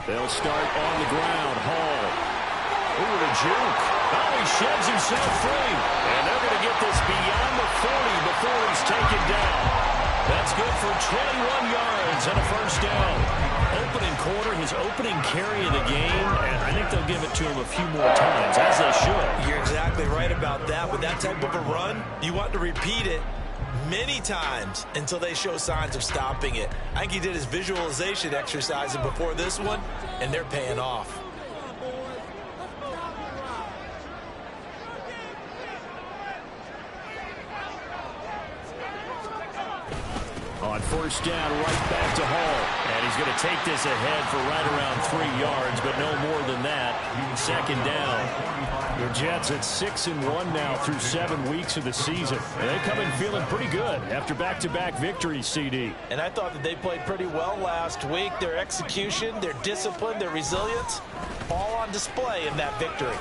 They'll start on the ground. Hall. Ooh, the juke. Oh, he sheds himself free. And they're going to get this beyond the 40 before he's taken down. That's good for 21 yards and a first down. Opening quarter, his opening carry of the game, and I think they'll give it to him a few more times, as they should. You're exactly right about that. With that type of a run, you want to repeat it many times until they show signs of stopping it. I think he did his visualization exercise before this one, and they're paying off. On first down, right back to Hall. And he's going to take this ahead for right around 3 yards, but no more than that. Second down. The Jets at 6-1 now through 7 weeks of the season. And they come in feeling pretty good after back-to-back victories, CD. And I thought that they played pretty well last week. Their execution, their discipline, their resilience, all on display in that victory.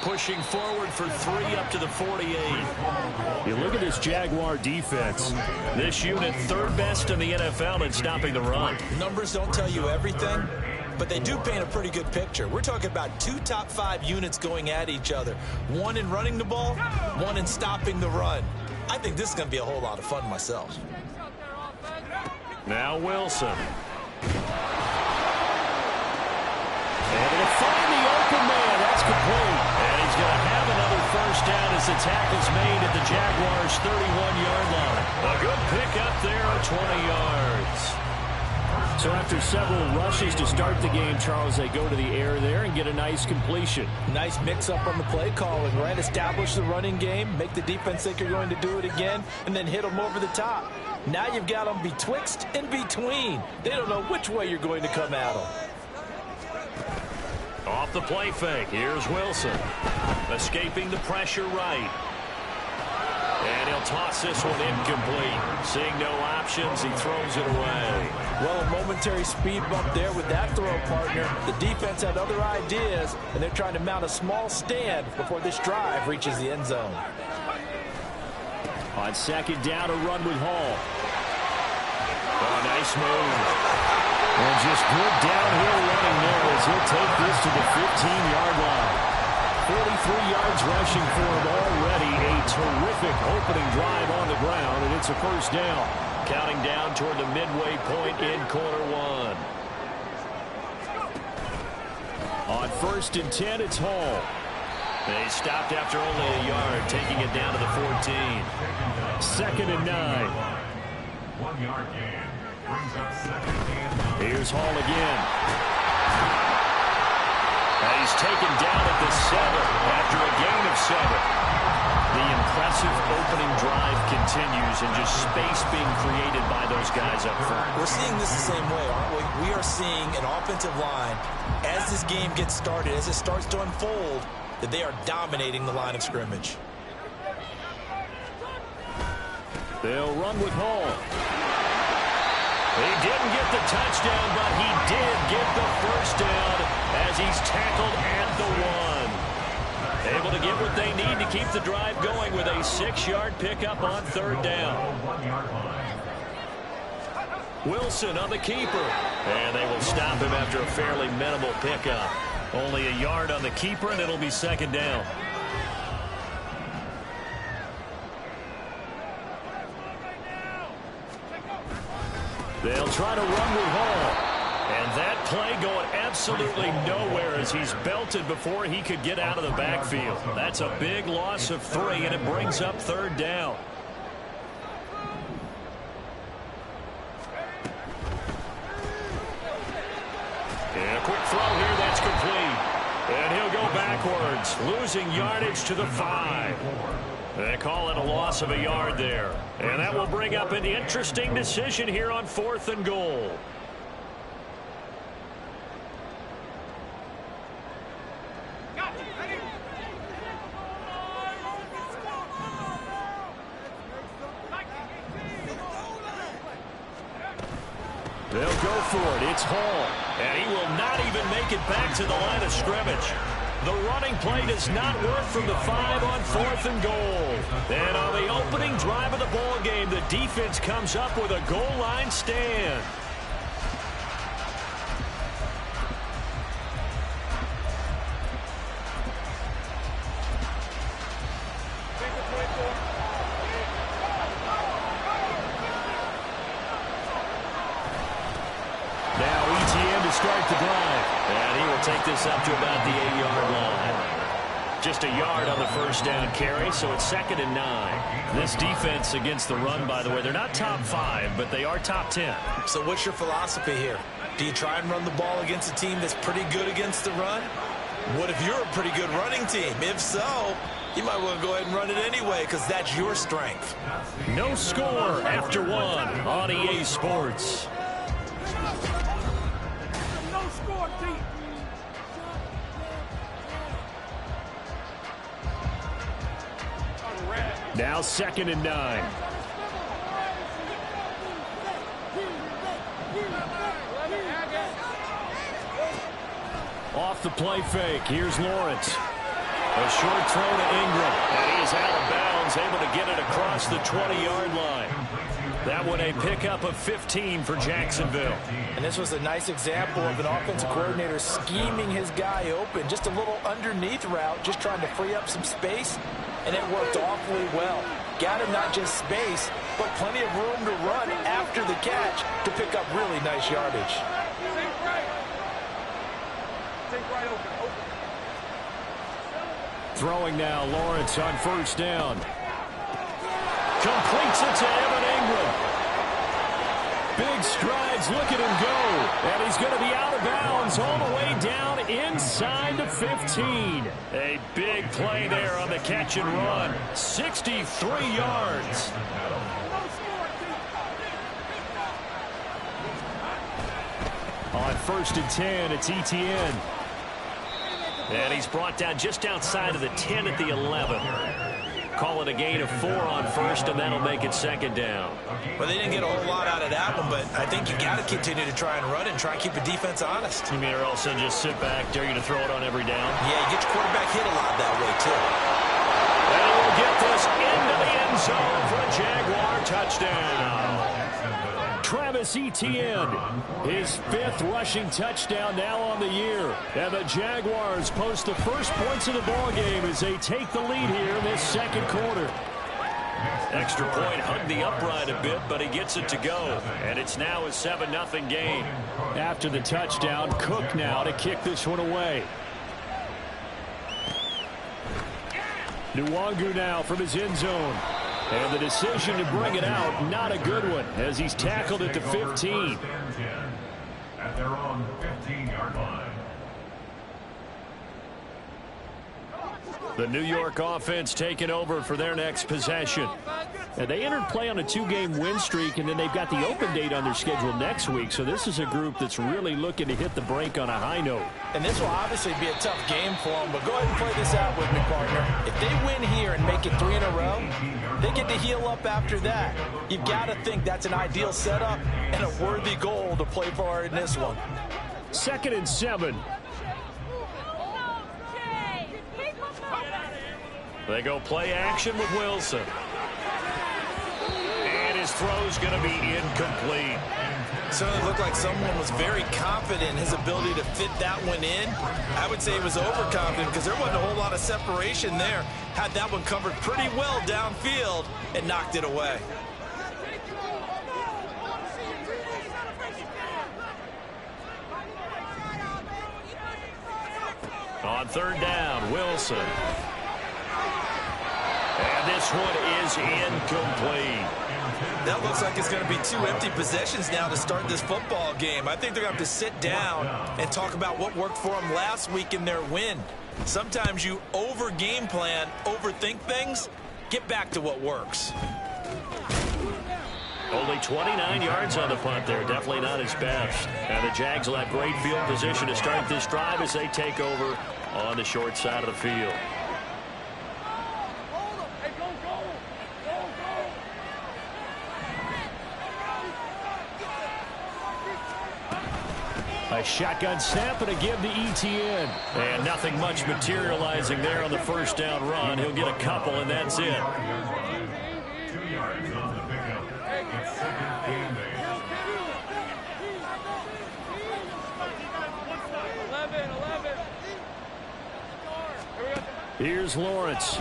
Pushing forward for 3 up to the 48. You look at this Jaguar defense. This unit, third best in the NFL in stopping the run. Numbers don't tell you everything, but they do paint a pretty good picture. We're talking about 2 top 5 units going at each other. One in running the ball, one in stopping the run. I think this is going to be a whole lot of fun myself. Now Wilson. And it'll find the open man. That's complete. And he's going to have another first down as the tackle's made at the Jaguars' 31-yard line. A good pickup there at 20 yards. So after several rushes to start the game, Charles, they go to the air there and get a nice completion. Nice mix-up on the play calling, right? Establish the running game, make the defense think you're going to do it again, and then hit them over the top. Now you've got them betwixt and between. They don't know which way you're going to come at them. Off the play fake, here's Wilson. Escaping the pressure right. And he'll toss this one incomplete. Seeing no options, he throws it away. Well, a momentary speed bump there with that throw, partner. The defense had other ideas, and they're trying to mount a small stand before this drive reaches the end zone. On second down, a run with Hall. Oh, nice move. And just good downhill running there as he'll take this to the 15-yard line. 43 yards rushing for him already. A terrific opening drive on the ground, and it's a first down. Counting down toward the midway point in quarter one. On 1st and 10, it's Hall. They stopped after only a yard, taking it down to the 14. 2nd and 9. 1 yard gain. Brings up 2nd and 9. Here's Hall again. And he's taken down at the 7 after a gain of 7. The impressive opening drive continues and just space being created by those guys up front. We're seeing this the same way, aren't we? We are seeing an offensive line, as this game gets started, as it starts to unfold, that they are dominating the line of scrimmage. They'll run with Hall. He didn't get the touchdown, but he did get the first down as he's tackled at the 1. Able to get what they need to keep the drive going with a 6-yard pickup on 3rd down. Wilson on the keeper. And they will stop him after a fairly minimal pickup. Only a yard on the keeper, and it'll be 2nd down. They'll try to run with Hall. And that play going absolutely nowhere as he's belted before he could get out of the backfield. That's a big loss of 3, and it brings up 3rd down. And a quick throw here, that's complete. And he'll go backwards, losing yardage to the 5. They call it a loss of a yard there. And that will bring up an interesting decision here on 4th and goal. They'll go for it. It's Hall. And he will not even make it back to the line of scrimmage. The running play does not work from the 5 on 4th and goal. And on the opening drive of the ball game, the defense comes up with a goal line stand. Now ETN to start the drive. And he will take this up to about the 8-yard line. Just a yard on the first down carry, so it's 2nd and 9. This defense against the run, by the way, they're not top 5, but they are top 10. So what's your philosophy here? Do you try and run the ball against a team that's pretty good against the run? What if you're a pretty good running team? If so, you might want to go ahead and run it anyway because that's your strength. No score after 1 on EA Sports. No score, team. Now 2nd and 9. Off the play fake. Here's Lawrence. A short throw to Ingram. And he is out of bounds, able to get it across the 20-yard line. That one a pickup of 15 for Jacksonville. And this was a nice example of an offensive coordinator scheming his guy open. Just a little underneath route, just trying to free up some space. And it worked awfully well. Got him not just space, but plenty of room to run after the catch to pick up really nice yardage. Throwing now, Lawrence on first down. Completes it to Evan Ingram. Big strides, look at him go. And he's going to be out of bounds all the way down inside the 15. A big play there on the catch and run. 63 yards. On 1st and 10, it's ETN. And he's brought down just outside of the 10 at the 11. Call it a gain of 4 on 1st, and that'll make it 2nd down. Well, they didn't get a whole lot out of that one, but I think you got to continue to try and run and try and keep the defense honest. You mean or else they'll just sit back, dare you to throw it on every down? Yeah, you get your quarterback hit a lot that way, too. And we'll get this into the end zone for a Jaguar touchdown. Travis Etienne, his 5th rushing touchdown now on the year. And the Jaguars post the first points of the ballgame as they take the lead here in this 2nd quarter. Extra point hugged the upright a bit, but he gets it to go. And it's now a 7-0 game. After the touchdown, Cook now to kick this one away. Nwangu now from his end zone. And the decision to bring it out, not a good one, as he's tackled at the 15. At their own 15-yard line. The New York offense taking over for their next possession. And they entered play on a 2-game win streak, and then they've got the open date on their schedule next week. So this is a group that's really looking to hit the break on a high note. And this will obviously be a tough game for them, but go ahead and play this out with me, partner. If they win here and make it 3 in a row, they get to heal up after that. You've got to think that's an ideal setup and a worthy goal to play for in this one. 2nd and 7. They go play action with Wilson. And his throw's going to be incomplete. Certainly looked like someone was very confident in his ability to fit that one in. I would say he was overconfident because there wasn't a whole lot of separation there. Had that one covered pretty well downfield and knocked it away. On 3rd down, Wilson. And this one is incomplete. That looks like it's going to be 2 empty possessions now to start this football game. I think they're going to have to sit down and talk about what worked for them last week in their win. Sometimes you over-game plan, overthink things, get back to what works. Only 29 yards on the punt there. Definitely not his best. And the Jags will have great field position to start this drive as they take over on the short side of the field. A shotgun snap and a give to ETN. And nothing much materializing there on the first down run. He'll get a couple, and that's it. 2 yards on the pickup. It's 2nd and 8. Here's Lawrence.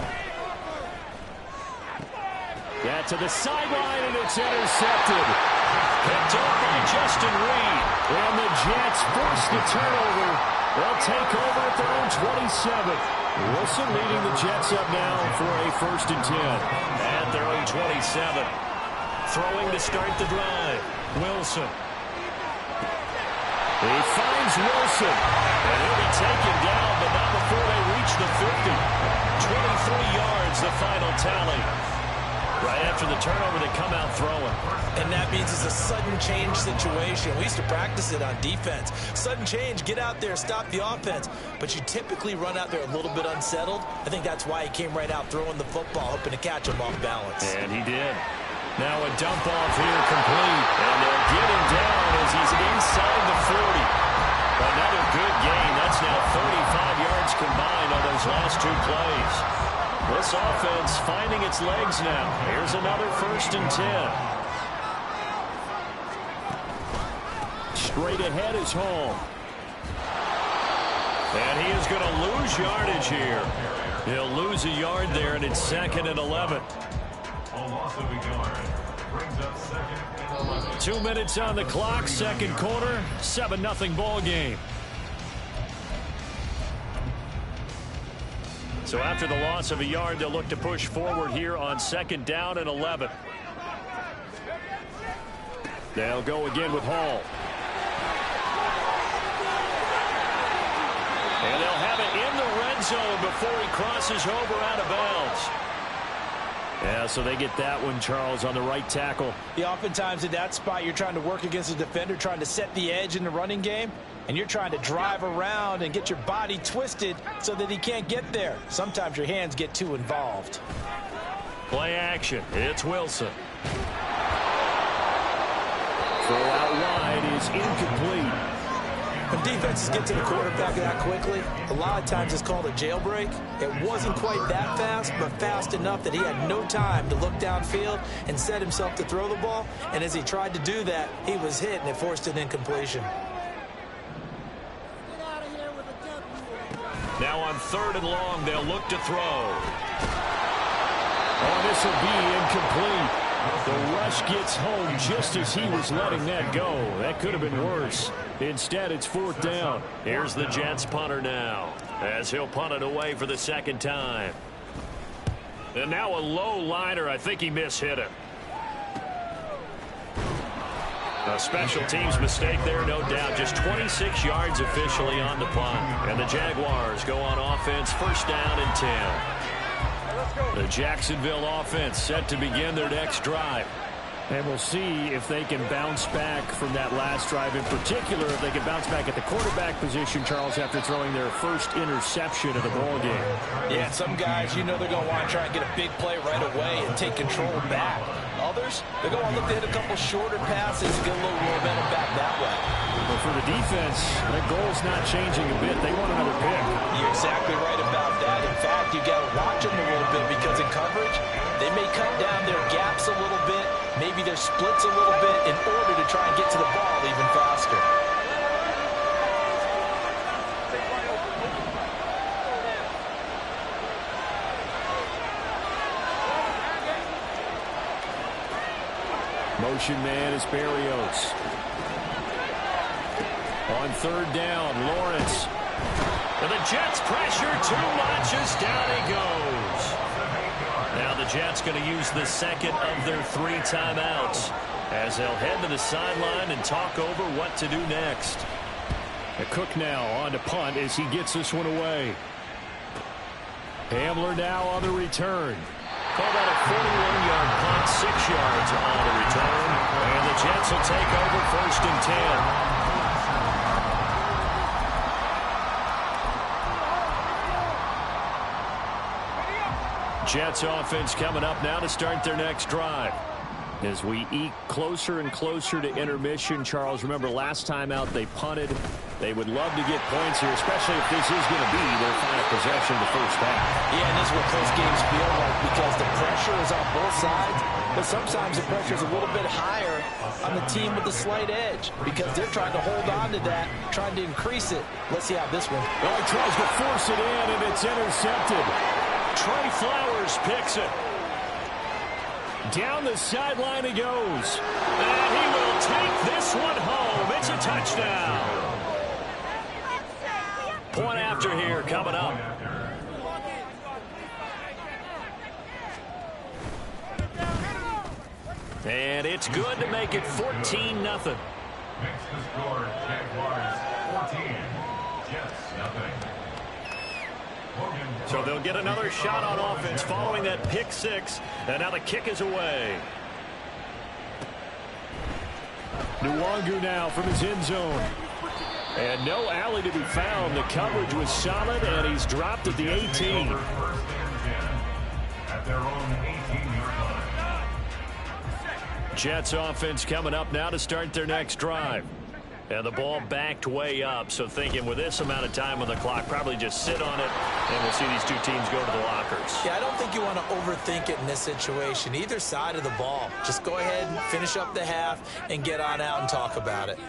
That to the sideline, and it's intercepted. Picked off by Justin Reed. And the Jets force the turnover. They'll take over at their own 27. Wilson leading the Jets up now for a 1st and 10. At their own 27. Throwing to start the drive. Wilson. He finds Wilson. And he'll be taken down, but not before they reach the 50. 23 yards, the final tally. Right after the turnover, they come out throwing. And that means it's a sudden change situation. We used to practice it on defense. Sudden change, get out there, stop the offense. But you typically run out there a little bit unsettled. I think that's why he came right out throwing the football, hoping to catch him off balance. And he did. Now a dump off here complete. And they'll get him down as he's inside the 40. Another good gain. That's now 35 yards combined on those last 2 plays. This offense finding its legs now. Here's another 1st and 10. Straight ahead is Hall. And he is going to lose yardage here. He'll lose a yard there, and it's 2nd and 11. A loss of a yard brings up 2nd and 11. 2 minutes on the clock, second quarter, 7-0 ball game. So after the loss of a yard, they'll look to push forward here on 2nd down and 11. They'll go again with Hall. And they'll have it in the red zone before he crosses over out of bounds. Yeah, so they get that one, Charles, on the right tackle. Yeah, oftentimes in that spot, you're trying to work against a defender, trying to set the edge in the running game, and you're trying to drive around and get your body twisted so that he can't get there. Sometimes your hands get too involved. Play action. It's Wilson. Throw out wide is incomplete. When defenses get to the quarterback that quickly, a lot of times it's called a jailbreak. It wasn't quite that fast, but fast enough that he had no time to look downfield and set himself to throw the ball. And as he tried to do that, he was hit, and it forced an incompletion. Now on 3rd and long, they'll look to throw. Oh, this will be incomplete. The rush gets home just as he was letting that go. That could have been worse. Instead, it's 4th down. Here's the Jets punter now, as he'll punt it away for the 2nd time. And now a low liner. I think he mishit it. A special teams mistake there, no doubt. Just 26 yards officially on the punt. And the Jaguars go on offense, 1st down and 10. The Jacksonville offense set to begin their next drive. And we'll see if they can bounce back from that last drive. In particular, if they can bounce back at the quarterback position, Charles, after throwing their first interception of the ball game. Yeah, some guys, you know they're going to want to try and get a big play right away and take control back. Others, they're going to look to hit a couple shorter passes and get a little momentum back that way. But for the defense, that goal's not changing a bit. They want another pick. You're exactly right about that. In fact, you got to watch them a little bit because in coverage, they may cut down their gaps a little bit, maybe their splits a little bit in order to try and get to the ball even faster. Motion man is Berrios. On 3rd down, Lawrence. And the Jets pressure too much as down he goes. Now the Jets going to use the 2nd of their 3 timeouts as they'll head to the sideline and talk over what to do next. Cook now on to punt as he gets this one away. Hamler now on the return. Call that a 41-yard punt, 6 yards on the return. And the Jets will take over 1st and 10. Jets offense coming up now to start their next drive. As we eke closer and closer to intermission, Charles, remember last time out they punted. They would love to get points here, especially if this is going to be their final possession of the first half. Yeah, and this is what close games feel like because the pressure is on both sides, but sometimes the pressure is a little bit higher on the team with the slight edge because they're trying to hold on to that, trying to increase it. Let's see how this one. Oh, he tries to force it in, and it's intercepted. Trey Flowers picks it. Down the sideline he goes. And he will will take this one home. It's a touchdown. Point after here coming up. And it's good to make it 14-0. Makes the score Jaguars 14, Jets nothing. So they'll get another shot on offense following that pick six. And now the kick is away. Nwangu now from his end zone. And no alley to be found. The coverage was solid, and he's dropped at the 18. First and 10 at their own 18-yard line. Jets offense coming up now to start their next drive. And the ball backed way up, so thinking with this amount of time on the clock, probably just sit on it, and we'll see these two teams go to the lockers. Yeah, I don't think you want to overthink it in this situation. Either side of the ball. Just go ahead and finish up the half and get on out and talk about it.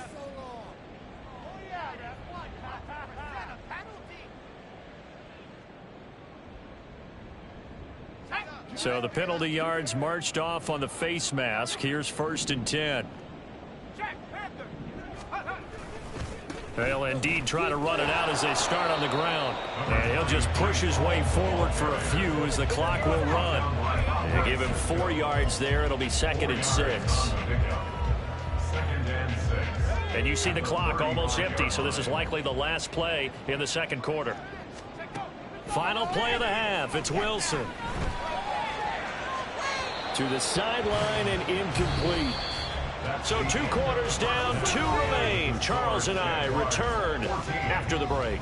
So the penalty yards marched off on the face mask. Here's 1st and 10. They'll indeed try to run it out as they start on the ground. And he'll just push his way forward for a few as the clock will run. They give him 4 yards there. It'll be 2nd and 6. And you see the clock almost empty, so this is likely the last play in the second quarter. Final play of the half. It's Wilson. To the sideline and incomplete. So 2 quarters down, 2 remain. Charles and I return after the break.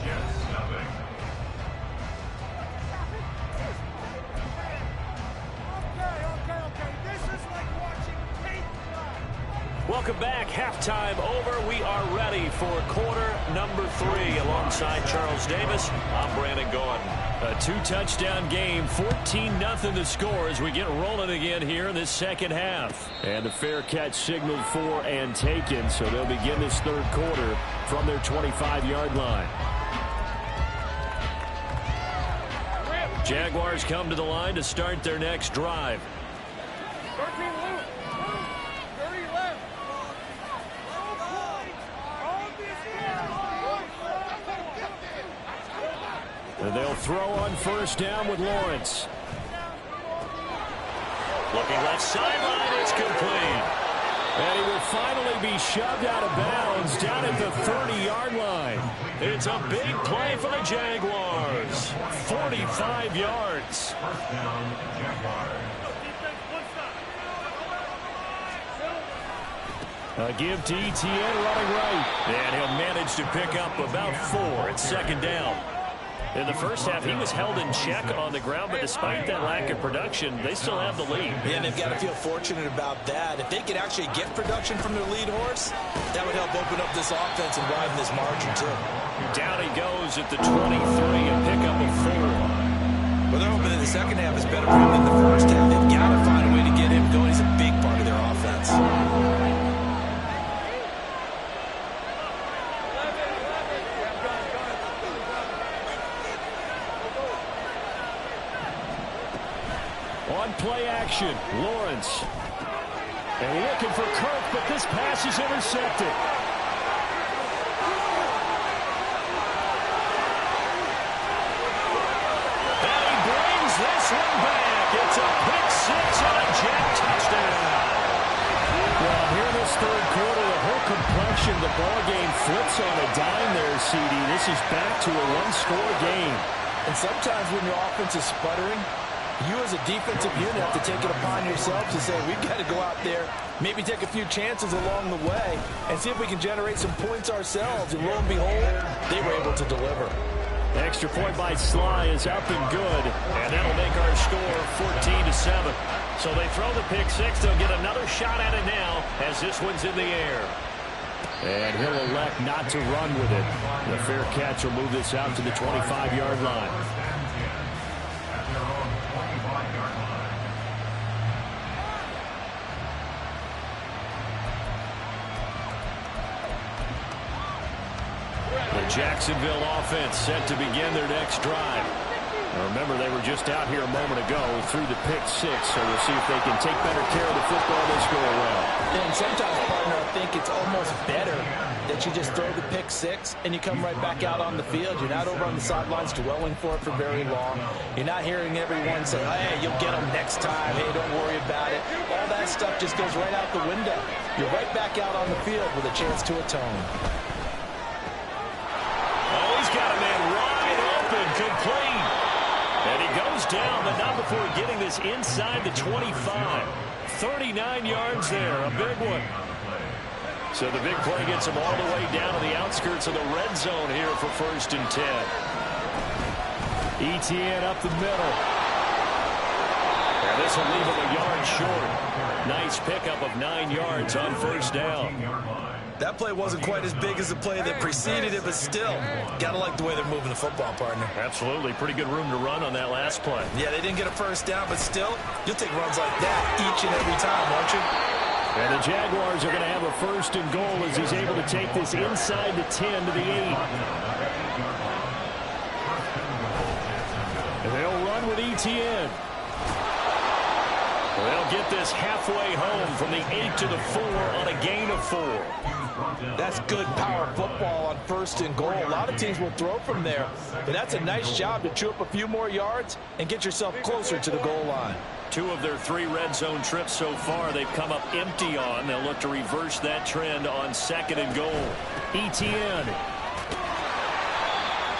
Welcome back. Halftime over. We are ready for quarter number 3. Alongside Charles Davis, I'm Brandon Gordon. A 2-touchdown game, 14-0 the score as we get rolling again here in this second half. And the fair catch signaled for and taken, so they'll begin this third quarter from their 25-yard line. Jaguars come to the line to start their next drive. And they'll throw on 1st down with Lawrence. Looking left sideline, it's complete. And he will finally be shoved out of bounds down at the 30-yard line. It's a big play for the Jaguars. 45 yards. First down, Jaguars. A give to ETN running right. And he'll manage to pick up about 4. It's 2nd down. In the first half, he was held in check on the ground, but despite that lack of production, they still have the lead. Yeah, and they've got to feel fortunate about that. If they could actually get production from their lead horse, that would help open up this offense and widen this margin, too. Down he goes at the 23, a pickup of 4. Well, they're hoping that the second half is better for him than the first half. They've got to find a way to get him going. He's a big part of their offense. On play action, Lawrence. And looking for Kirk, but this pass is intercepted. And he brings this one back. It's a pick 6 and a Jet touchdown. Well, here in this third quarter, the whole complexion of the ball game flips on a dime there, CD. This is back to a one-score game. And sometimes when your offense is sputtering, you as a defensive unit have to take it upon yourself to say, we've got to go out there, maybe take a few chances along the way, and see if we can generate some points ourselves. And lo and behold, they were able to deliver. The extra point by Sly is up and good. And that'll make our score 14-7. So they throw the pick 6. They'll get another shot at it now as this one's in the air. And he'll elect not to run with it. The fair catch will move this out to the 25-yard line. The Jacksonville offense set to begin their next drive. Remember, they were just out here a moment ago through the pick six, so we'll see if they can take better care of the football this go around. And sometimes, partner, I think it's almost better that you just throw the pick six and you come right back out on the field. You're not over on the sidelines dwelling for it for very long. You're not hearing everyone say, hey, you'll get them next time. Hey, don't worry about it. All that stuff just goes right out the window. You're right back out on the field with a chance to atone. Oh, he's got a man wide open, complete. And he goes down, but not before getting this inside the 25. 39 yards there, a big one. So the big play gets him all the way down to the outskirts of the red zone here for 1st and 10. ETN up the middle. And this will leave him a yard short. Nice pickup of 9 yards on 1st down. That play wasn't quite as big as the play that preceded it, but still, got to like the way they're moving the football, partner. Absolutely. Pretty good room to run on that last play. Yeah, they didn't get a 1st down, but still, you'll take runs like that each and every time, won't you? And the Jaguars are going to have a 1st and goal as he's able to take this inside the 10 to the 8. And they'll run with ETN. They'll get this halfway home from the 8 to the 4 on a gain of 4. That's good power football on 1st and goal. A lot of teams will throw from there, but that's a nice job to chew up a few more yards and get yourself closer to the goal line. 2 of their 3 red zone trips so far they've come up empty on. They'll look to reverse that trend on 2nd and goal. ETN.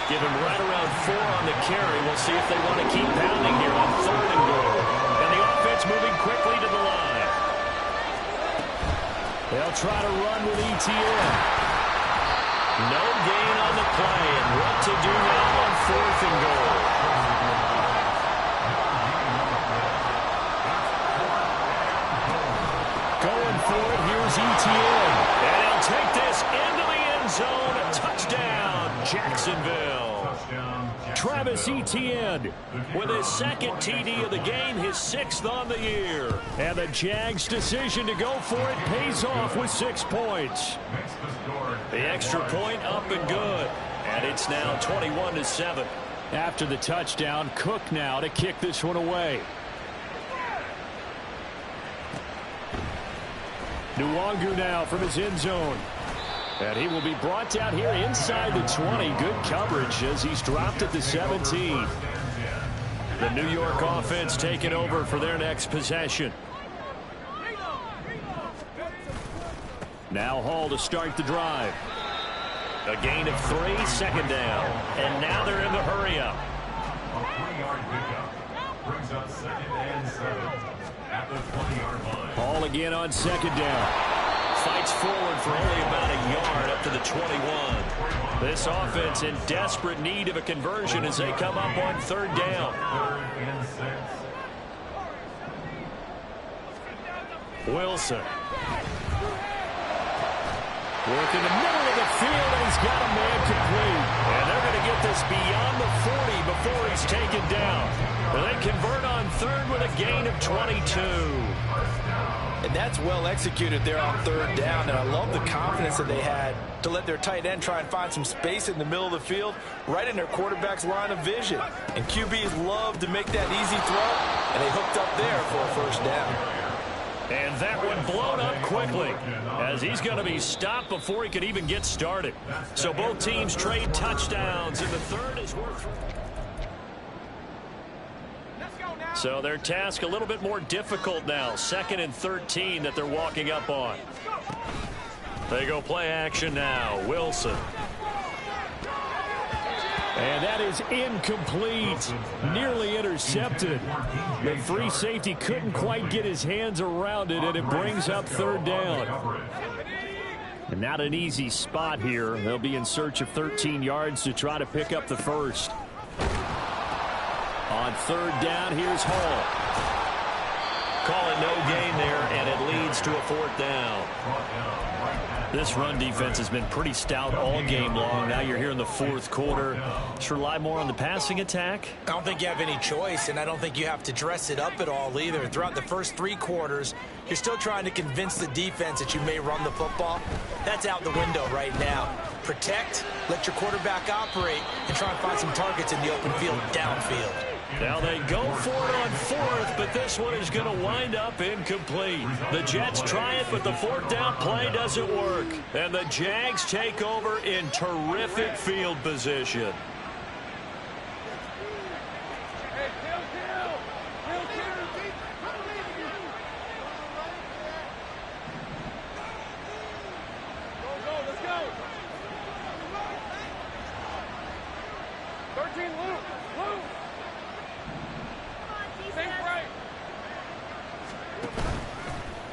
Give him right around 4 on the carry. We'll see if they want to keep pounding here on 3rd and goal. And the offense moving quickly to the line. They'll try to run with ETN. No gain on the play. And what to do now on 4th and goal. Going for it, here's ETN. And he'll take this into the end zone. A touchdown, Jacksonville. Travis Etienne with his 2nd TD of the game, his 6th on the year. And the Jags' decision to go for it pays off with 6 points. The extra point up and good. And it's now 21-7. After the touchdown, Cook now to kick this one away. Nwangu now from his end zone. And he will be brought down here inside the 20. Good coverage as he's dropped at the 17. The New York offense taking over for their next possession. Now Hall to start the drive. A gain of 3, 2nd down. And now they're in the hurry up. A 3-yard pickup brings up 2nd and 7 at the 20-yard line. Hall again on 2nd down. Fights forward for only about a yard up to the 21. This offense in desperate need of a conversion as they come up on 3rd down. 3rd and 6. Wilson. Working the middle of the field, and he's got a man complete. And they're going to get this beyond the 40 before he's taken down. They convert on 3rd with a gain of 22. And that's well executed there on 3rd down. And I love the confidence that they had to let their tight end try and find some space in the middle of the field, right in their quarterback's line of vision. And QBs love to make that easy throw, and they hooked up there for a 1st down. And that one blown up quickly as he's going to be stopped before he could even get started. So both teams trade touchdowns, and the 3rd is worth. So their task a little bit more difficult now. 2nd and 13 that they're walking up on. They go play action now. Wilson. And that is incomplete. Nearly intercepted. The free safety couldn't quite get his hands around it, and it brings up 3rd down. And not an easy spot here. They'll be in search of 13 yards to try to pick up the 1st. On 3rd down, here's Hall. Call it no gain there, and it leads to a 4th down. This run defense has been pretty stout all game long. Now you're here in the fourth quarter. Just rely more on the passing attack? I don't think you have any choice, and I don't think you have to dress it up at all either. Throughout the first 3 quarters, you're still trying to convince the defense that you may run the football. That's out the window right now. Protect, let your quarterback operate, and try and find some targets in the open field downfield. Now they go for it on fourth, but this one is going to wind up incomplete. The Jets try it, but the fourth down play doesn't work. And the Jags take over in terrific field position.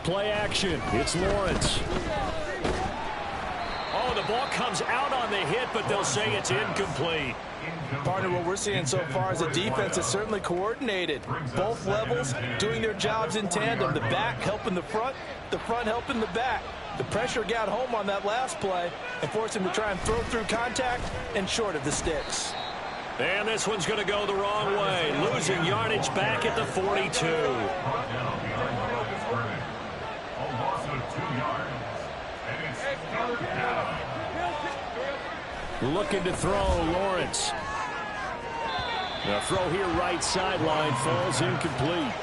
Play action. It's Lawrence. Oh, the ball comes out on the hit, but they'll say it's incomplete. Partner, what we're seeing so far is a defense that's certainly coordinated. Both levels doing their jobs in tandem. The back helping the front helping the back. The pressure got home on that last play and forced him to try and throw through contact and short of the sticks. And this one's going to go the wrong way. Losing yardage back at the 42. Looking to throw, Lawrence. The throw here right sideline falls incomplete.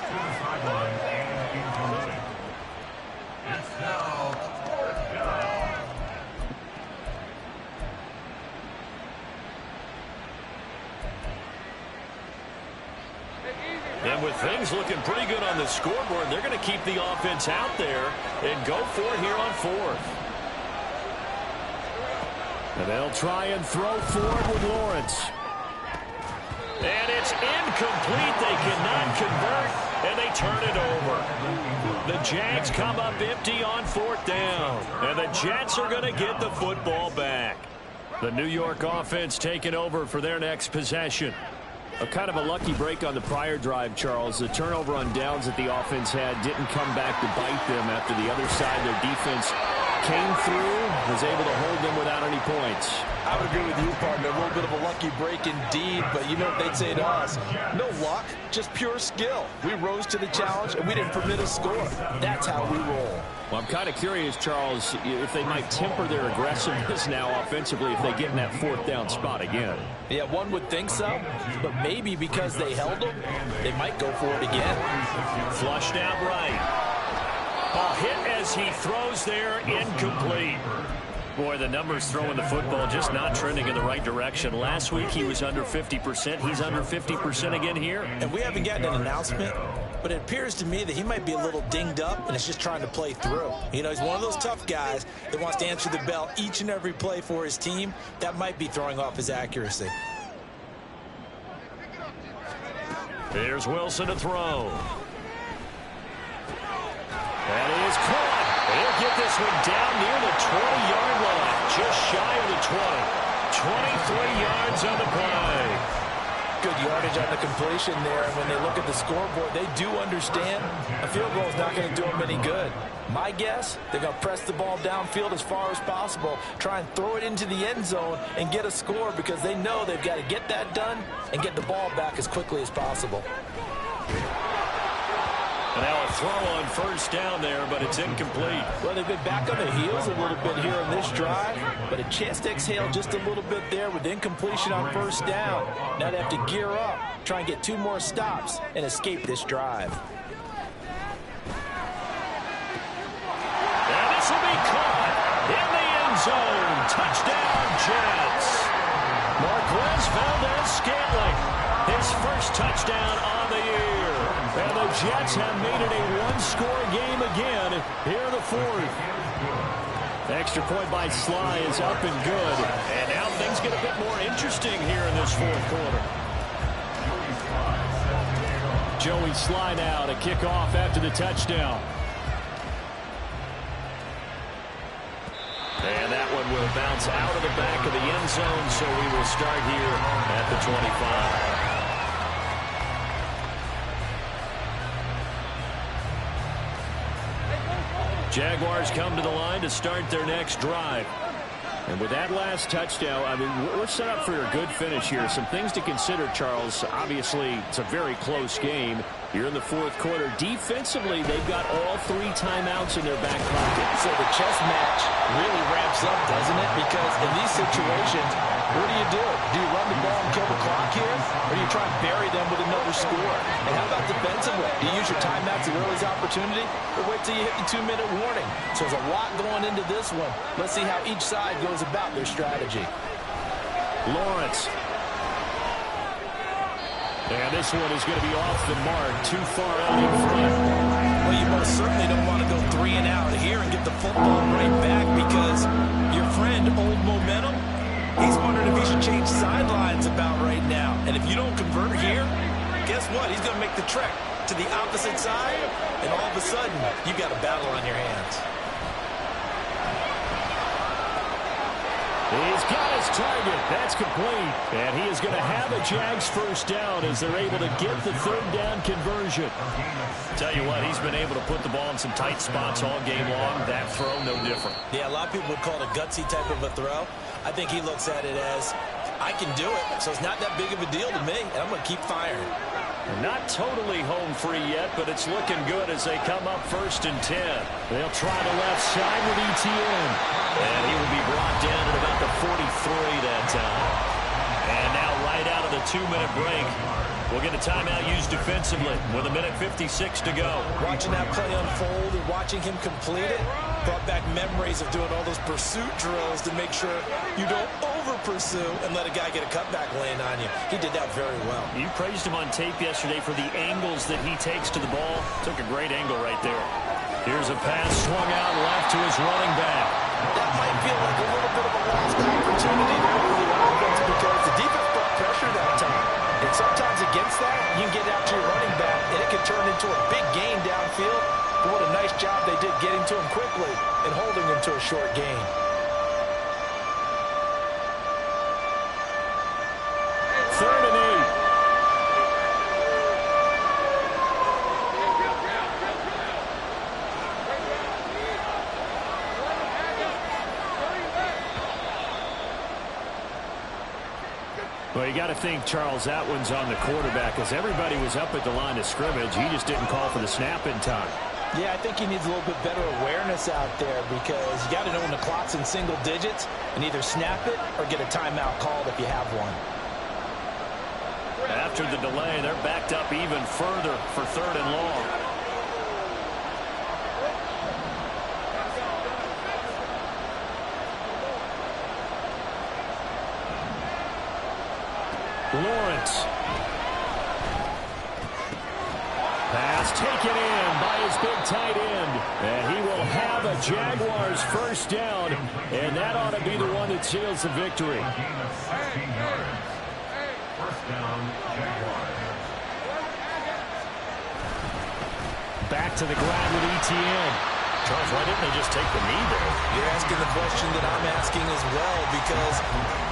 And with things looking pretty good on the scoreboard, they're going to keep the offense out there and go for it here on fourth. And they'll try and throw forward with Lawrence. And it's incomplete. They cannot convert, and they turn it over. The Jags come up empty on fourth down, and the Jets are going to get the football back. The New York offense taking over for their next possession. A kind of a lucky break on the prior drive, Charles. The turnover on downs that the offense had didn't come back to bite them after the other side. Their defense came through, was able to hold them without any points. I would agree with you, partner. A little bit of a lucky break indeed, but you know what they'd say to us? No luck, just pure skill. We rose to the challenge, and we didn't permit a score. That's how we roll. Well, I'm kind of curious, Charles, if they might temper their aggressiveness now offensively if they get in that fourth down spot again. Yeah, one would think so, but maybe because they held them, they might go for it again. Flushed out right. A hit as he throws there, incomplete. Boy, the numbers throwing the football just not trending in the right direction. Last week he was under 50%. He's under 50% again here. And we haven't gotten an announcement, but it appears to me that he might be a little dinged up and is just trying to play through. You know, he's one of those tough guys that wants to answer the bell each and every play for his team. That might be throwing off his accuracy. Here's Wilson to throw. That is caught. He'll get this one down near the 20-yard line, just shy of the 20. 23 yards on the play. Good yardage on the completion there, and when they look at the scoreboard, they do understand a field goal is not going to do them any good. My guess, they're going to press the ball downfield as far as possible, try and throw it into the end zone and get a score because they know they've got to get that done and get the ball back as quickly as possible. And now a throw on first down there, but it's incomplete. Well, they've been back on their heels a little bit here in this drive, but a chance to exhale just a little bit there with incompletion on first down. Now they have to gear up, try and get 2 more stops, and escape this drive. And this will be caught in the end zone. Touchdown, Jets. Marquez Valdez-Scantling, his first touchdown on the year. And the Jets have made it a one-score game again here in the fourth. The extra point by Sly is up and good. And now things get a bit more interesting here in this fourth quarter. Joey Sly now to kick off after the touchdown. And that one will bounce out of the back of the end zone, so we will start here at the 25. Jaguars come to the line to start their next drive. And with that last touchdown, I mean, we're set up for a good finish here. Some things to consider, Charles. Obviously, it's a very close game. You're in the fourth quarter. Defensively, they've got all 3 timeouts in their back pocket. So the chess match really ramps up, doesn't it? Because in these situations, what do? Do you run the ball and kill the clock here? Or do you try and bury them with another score? And how about defensively? Do you use your timeouts at early's opportunity? Or wait till you hit the 2-minute warning? So there's a lot going into this one. Let's see how each side goes about their strategy. Lawrence. And this one is going to be off the mark, too far out in front. Well, you most certainly don't want to go 3 and out here and get the football right back because your friend, Old Momentum, he's wondering if he should change sidelines about right now. And if you don't convert here, guess what? He's going to make the trek to the opposite side, and all of a sudden, you got a battle on your hands. He's got his target. That's complete. And he is going to have a Jags first down as they're able to get the 3rd down conversion. Tell you what, he's been able to put the ball in some tight spots all game long. That throw, no different. Yeah, a lot of people would call it a gutsy type of a throw. I think he looks at it as, I can do it, so it's not that big of a deal to me, and I'm going to keep firing. Not totally home free yet, but it's looking good as they come up 1st and 10. They'll try the left side with Etienne. And he will be brought down at about the 43 that time. And now right out of the 2-minute break, we'll get a timeout used defensively with 1:56 to go. Watching that play unfold and watching him complete it brought back memories of doing all those pursuit drills to make sure you don't over-pursue and let a guy get a cutback lane on you. He did that very well. You praised him on tape yesterday for the angles that he takes to the ball. Took a great angle right there. Here's a pass swung out left to his running back. That might feel like a little bit of a lost opportunity there for the offense because the defense brought pressure that time. And sometimes against that, you can get out to your running back, and it can turn into a big gain downfield. But what a nice job they did getting to him quickly and holding him to a short gain. Third and 8. Well, you got to think, Charles, that one's on the quarterback as everybody was up at the line of scrimmage. He just didn't call for the snap in time. Yeah, I think he needs a little bit better awareness out there because you got to know when the clock's in single digits and either snap it or get a timeout called if you have one. After the delay, they're backed up even further for 3rd and long. Lawrence. Pass taken in by his big tight end. And he will have a Jaguars first down. And that ought to be the one that seals the victory. First down, Jaguars. Back to the ground with Etienne. Charles, why didn't they just take the knee there? You're asking the question that I'm asking as well because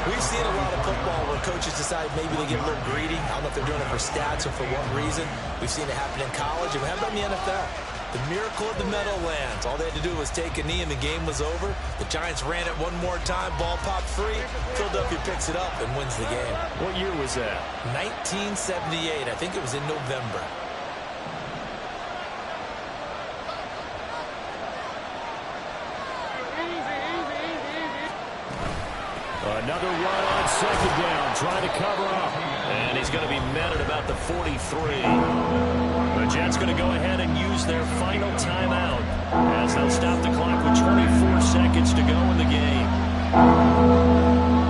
we've seen a lot of football where coaches decide maybe they get a little greedy. I don't know if they're doing it for stats or for what reason. We've seen it happen in college, and we have it in the NFL. The miracle of the Meadowlands. All they had to do was take a knee, and the game was over. The Giants ran it one more time. Ball popped free. Philadelphia picks it up and wins the game. What year was that? 1978. I think it was in November. Another run on 2nd down, trying to cover up. And he's going to be met at about the 43. The Jets going to go ahead and use their final timeout as they'll stop the clock with 24 seconds to go in the game.